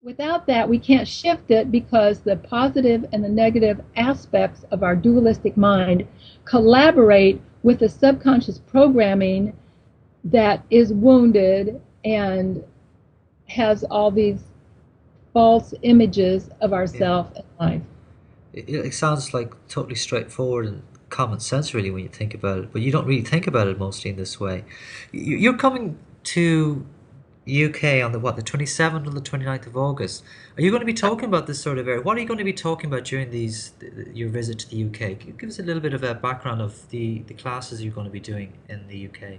Without that, we can't shift it because the positive and the negative aspects of our dualistic mind collaborate with the subconscious programming that is wounded and has all these false images of Yeah. ourself and life. It sounds like totally straightforward and common sense, really, when you think about it. But you don't really think about it mostly in this way. You're coming to UK on the what, the 27th or the 29th of August. Are you going to be talking about this sort of area? What are you going to be talking about during your visit to the UK? Give us a little bit of a background of the classes you're going to be doing in the UK.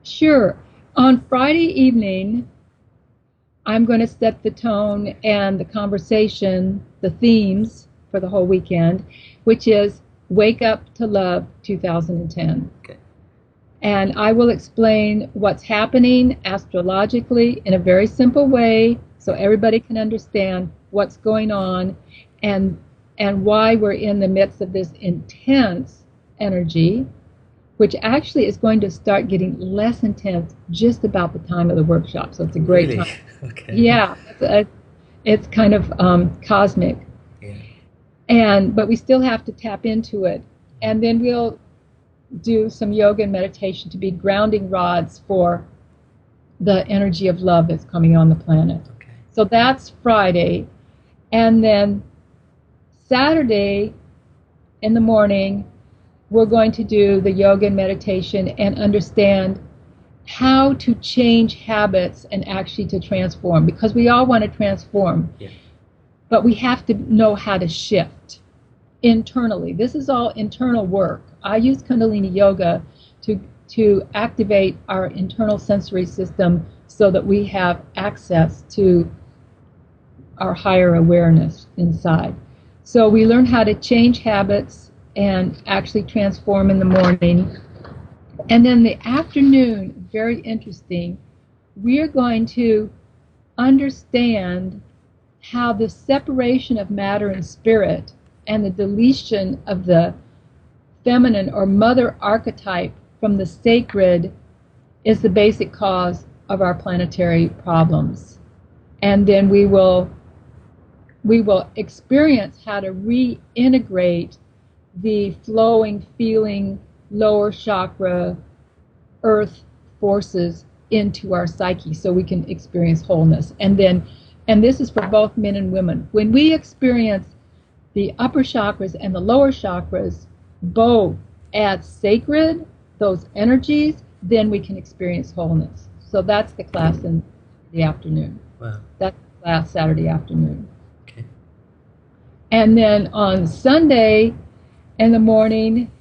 Sure. On Friday evening, I'm going to set the tone and the conversation, the themes for the whole weekend, which is Wake Up to Love 2010. Okay. And I will explain what's happening astrologically in a very simple way so everybody can understand what's going on and why we're in the midst of this intense energy, which actually is going to start getting less intense just about the time of the workshop. So it's a great Really? time. Okay. Yeah, it's kind of cosmic. Yeah. But we still have to tap into it. And then we'll do some yoga and meditation to be grounding rods for the energy of love that's coming on the planet. Okay. So that's Friday. And then Saturday in the morning, we're going to do the yoga and meditation and understand how to change habits and actually to transform, because we all want to transform. Yeah. But we have to know how to shift internally. This is all internal work. I use Kundalini Yoga to activate our internal sensory system so that we have access to our higher awareness inside. So we learn how to change habits and actually transform in the morning. And then the afternoon, very interesting, we are going to understand how the separation of matter and spirit and the deletion of the feminine or mother archetype from the sacred is the basic cause of our planetary problems. And then we will experience how to reintegrate the flowing, feeling, lower chakra, earth forces into our psyche so we can experience wholeness. And this is for both men and women. When we experience the upper chakras and the lower chakras both as sacred, those energies, then we can experience wholeness. So that's the class in the afternoon. Wow. That's the class Saturday afternoon. Okay. And then on Sunday in the morning,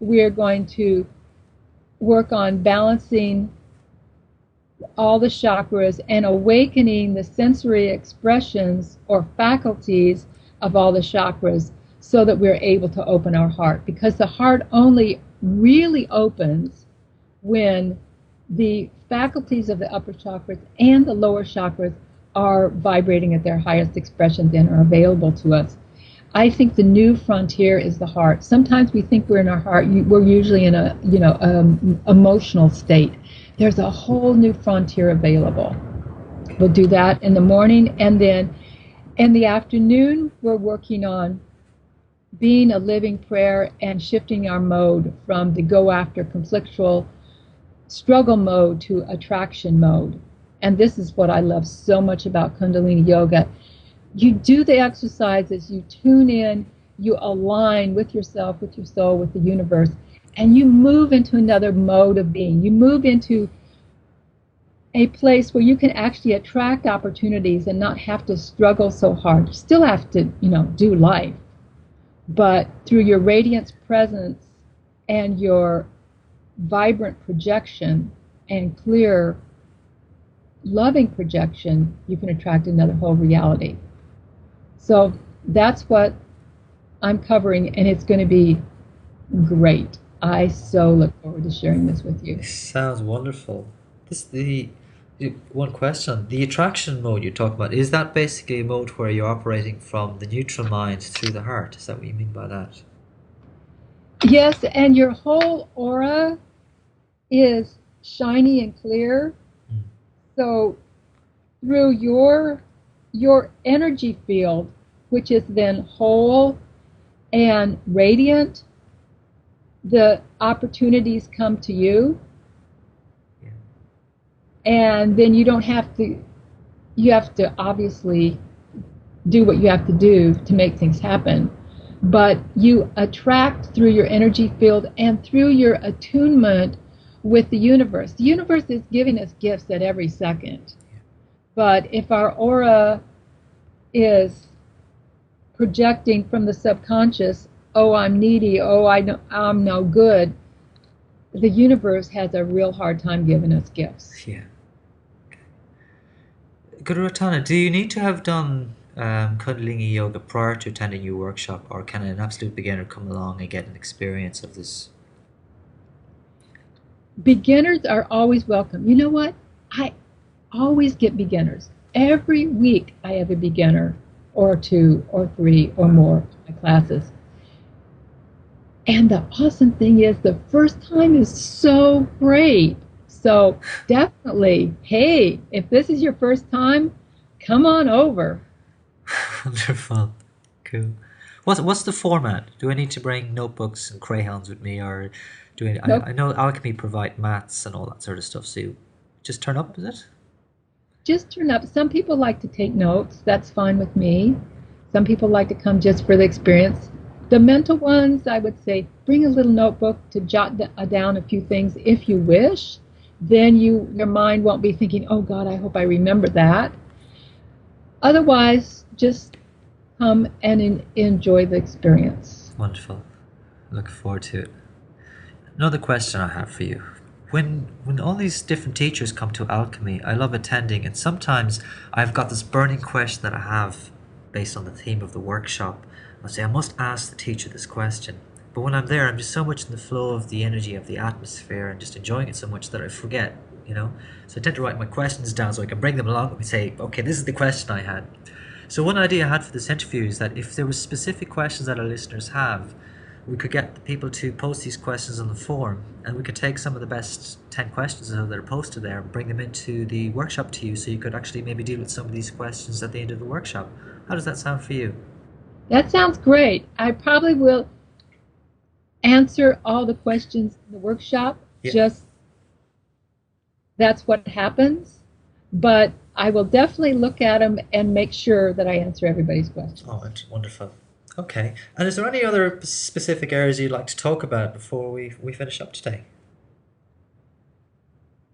we're going to work on balancing all the chakras and awakening the sensory expressions or faculties of all the chakras so that we're able to open our heart. Because the heart only really opens when the faculties of the upper chakras and the lower chakras are vibrating at their highest expressions and are available to us. I think the new frontier is the heart. Sometimes we think we're in our heart. We're usually in a emotional state. There's a whole new frontier available. We'll do that in the morning, and then in the afternoon, we're working on being a living prayer and shifting our mode from the go after conflictual struggle mode to attraction mode. And this is what I love so much about Kundalini Yoga. You do the exercises, you tune in, you align with yourself, with your soul, with the universe, and you move into another mode of being. You move into a place where you can actually attract opportunities and not have to struggle so hard. You still have to, do life. But through your radiance presence and your vibrant projection and clear, loving projection, you can attract another whole reality. So that's what I'm covering, and it's going to be great. I so look forward to sharing this with you. It sounds wonderful. One question: the attraction mode you talk about, is that basically a mode where you're operating from the neutral mind through the heart? Is that what you mean by that? Yes, and your whole aura is shiny and clear. Mm. So through your your energy field, which is then whole and radiant, the opportunities come to you, Yeah. and then you have to obviously do what you have to do to make things happen, but you attract through your energy field and through your attunement with the universe. The universe is giving us gifts at every second, but if our aura is projecting from the subconscious, oh, I'm needy, oh, I'm no good, the universe has a real hard time giving us gifts. Yeah. Guru Rattana, do you need to have done Kundalini Yoga prior to attending your workshop, or can an absolute beginner come along and get an experience of this? Beginners are always welcome. You know what? I always get beginners. Every week I have a beginner or two or three or more in my classes. And the awesome thing is the first time is so great. So definitely, hey, if this is your first time, come on over. Wonderful. Cool. What's the format? Do I need to bring notebooks and crayons with me, or Nope. I know Alchemy provide maths and all that sort of stuff, so you just turn up, is it? Just turn up. Some people like to take notes. That's fine with me. Some people like to come just for the experience. The mental ones, I would say, bring a little notebook to jot down a few things if you wish. Then your mind won't be thinking, oh God, I hope I remember that. Otherwise, just come and enjoy the experience. Wonderful. Looking forward to it. Another question I have for you. When all these different teachers come to Alchemy, I love attending, and sometimes I've got this burning question that I have based on the theme of the workshop. I say I must ask the teacher this question. But when I'm there, I'm just so much in the flow of the energy of the atmosphere and just enjoying it so much that I forget, you know. So I tend to write my questions down so I can bring them along and say, okay, this is the question I had. So one idea I had for this interview is that if there were specific questions that our listeners have, we could get the people to post these questions on the forum, and we could take some of the best 10 questions that are posted there and bring them into the workshop to you, so you could actually maybe deal with some of these questions at the end of the workshop. How does that sound for you? That sounds great. I probably will answer all the questions in the workshop. Yeah. Just that's what happens. But I will definitely look at them and make sure that I answer everybody's questions. Oh, wonderful. Okay. And is there any other specific areas you'd like to talk about before we finish up today?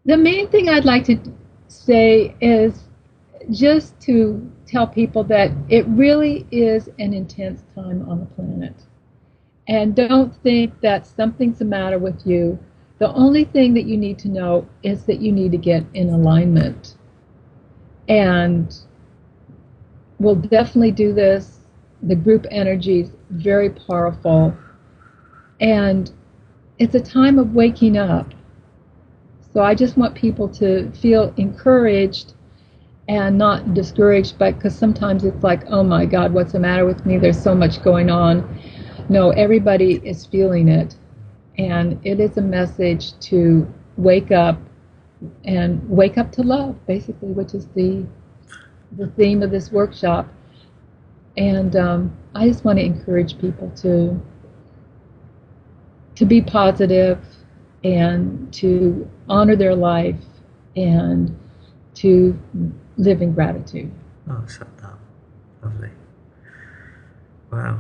The main thing I'd like to say is just to tell people that it really is an intense time on the planet. And don't think that something's the matter with you. The only thing that you need to know is that you need to get in alignment. And we'll definitely do this. The group energy is very powerful. And it's a time of waking up. So I just want people to feel encouraged and not discouraged, but because sometimes it's like, oh my God, what's the matter with me? There's so much going on. No, everybody is feeling it. And it is a message to wake up and wake up to love, basically, which is the theme of this workshop. And I just want to encourage people to be positive and to honor their life and to live in gratitude. Oh, accept that. Lovely. Wow.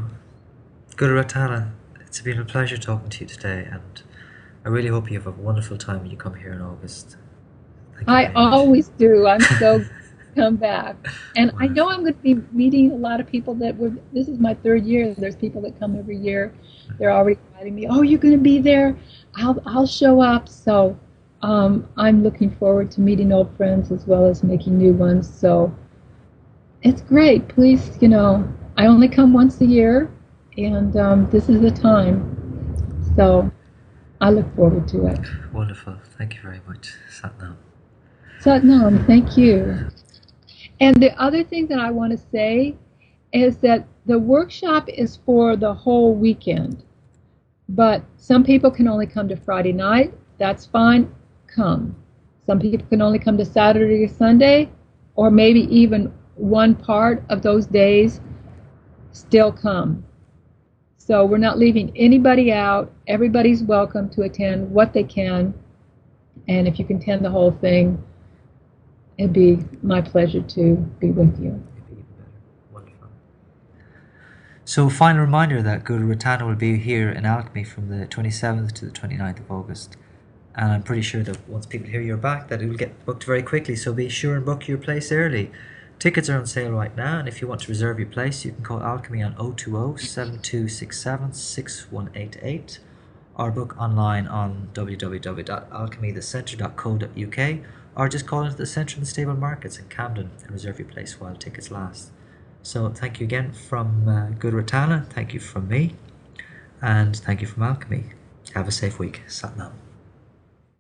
Guru Rattana, it's been a pleasure talking to you today, and I really hope you have a wonderful time when you come here in August. Thank you I very much. always do. I'm so come back. And I know Wonderful. I'm going to be meeting a lot of people that would, this is my third year. There's people that come every year. They're already inviting me, oh, you're going to be there. I'll show up. So I'm looking forward to meeting old friends as well as making new ones. So it's great. Please, I only come once a year, and this is the time. So I look forward to it. Wonderful. Thank you very much, Satnam. Satnam, thank you. And the other thing that I want to say is that the workshop is for the whole weekend. But some people can only come to Friday night. That's fine. Come. Some people can only come to Saturday or Sunday, or maybe even one part of those days, still come. So we're not leaving anybody out. Everybody's welcome to attend what they can. And if you can attend the whole thing, it'd be my pleasure to be with you. Wonderful. So, final reminder that Guru Rattana will be here in Alchemy from the 27th to the 29th of August. And I'm pretty sure that once people hear you're back, that it will get booked very quickly. So be sure and book your place early. Tickets are on sale right now, and if you want to reserve your place, you can call Alchemy on 020-7267-6188 or book online on www.alchemythecenter.co.uk or just call into the Centre and Stable Markets in Camden and reserve your place while tickets last. So thank you again from Guru Rattana, thank you from me, and thank you from Alchemy. Have a safe week. Sat Nam.